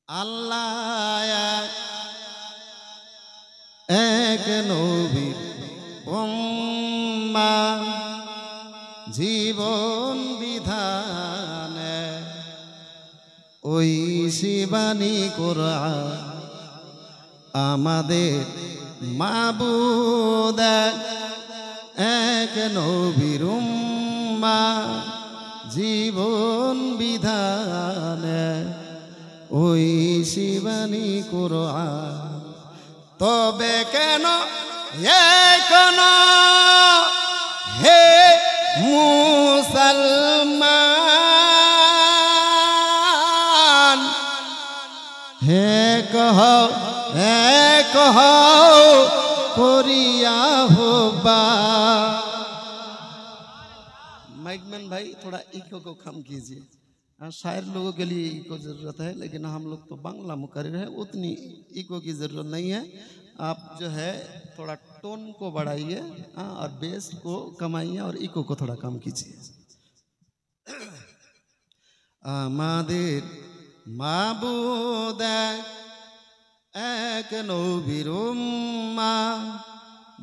আল্লাহ এক নবীর উম্মাহ জীবন বিধান ওই শিবানী কোরআন আমাদের মাবুদ এক নবীর উম্মাহ জীবন বিধান ওই শিবানী কোরআন তবে কেন এখন হে মুসলমান হে কহ করিয়া होबा माइकमैन भाई थोड़ा इको को कम कीजिए। शायर लोगों के लिए इको ज़रूरत है लेकिन हम लोग तो बांग्ला मुकर्रर है उतनी इको की ज़रूरत नहीं है। आप जो है थोड़ा टोन को बढ़ाइए और बेस को कमाइए और इको को थोड़ा कम कीजिए। आमादेर माबूद एक नबीर उम्माह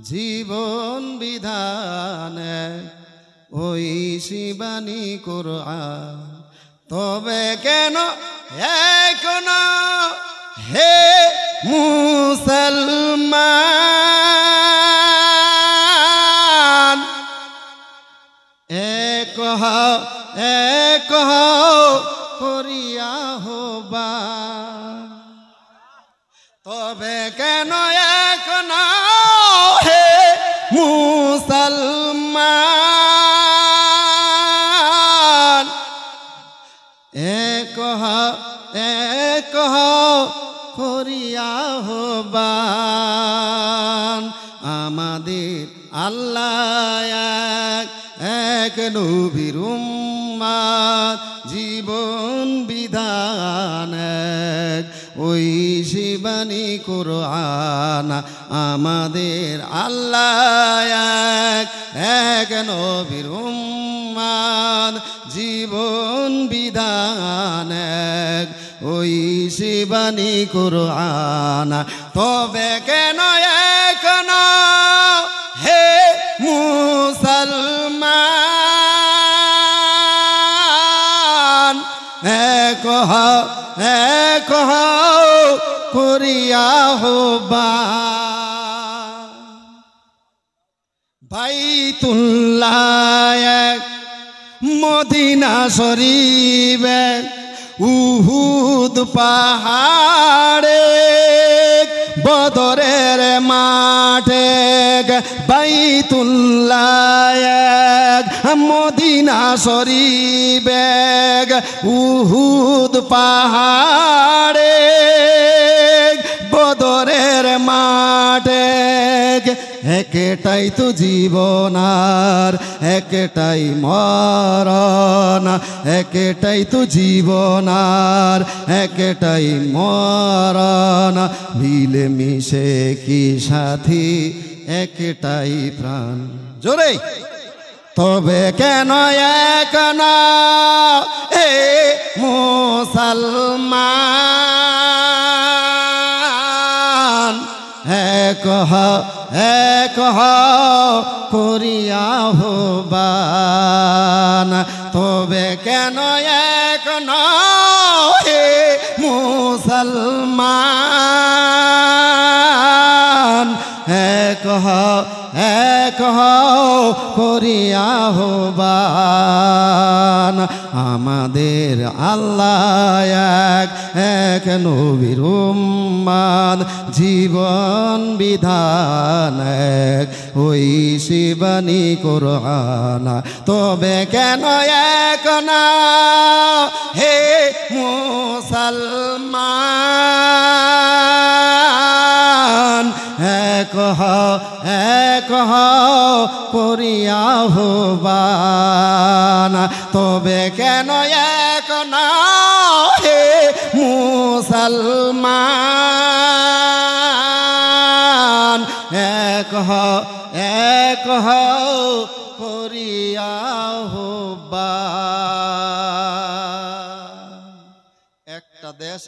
जीवन विधान ওই শিবানী কোরআন তবে কেন এখন হে মুসলমান এক করিয়া होबा তবে কেন এখন হে মুসলমান এক করিয়া होबा আমাদের আল্লাহ এক নবীর উম্মাহ জীবন বিধান ওই শিবানী কোরআন আমাদের আল্লাহ এক নবীর উম্মাহ জীবন বিধান ওই শিবানী কোরআন তবে কেন এখন হে মুসলমান এক করিয়া होबा বাইতুল্লাহ মদিনা শরীফ উহুদ পাহাড়ে বদরের মাঠে বাইতুল্লাহ মদিনা শরীফ উহুদ পাহাড়ে বদরের মাঠে একটাই তো জীবন আর একটাই মরণ একটাই তো জীবন আর একটাই মরণ মিলে মিশে কি সাথী একটাই প্রাণ জোরে তবে কেন এখন এ মুসলমান এক করিয়া होबा তবে কেন এখন হে মুসলমান এক করিয়া होबा আমাদের আল্লাহ এক নবীর উম্মাহ জীবন বিধান ওই শিবানী কোরআন তবে কেন এখন হে মুসলমান এক করিয়া होबा তবে কেন এখন হে মুসলমান এক করিয়া होबा একটা দেশ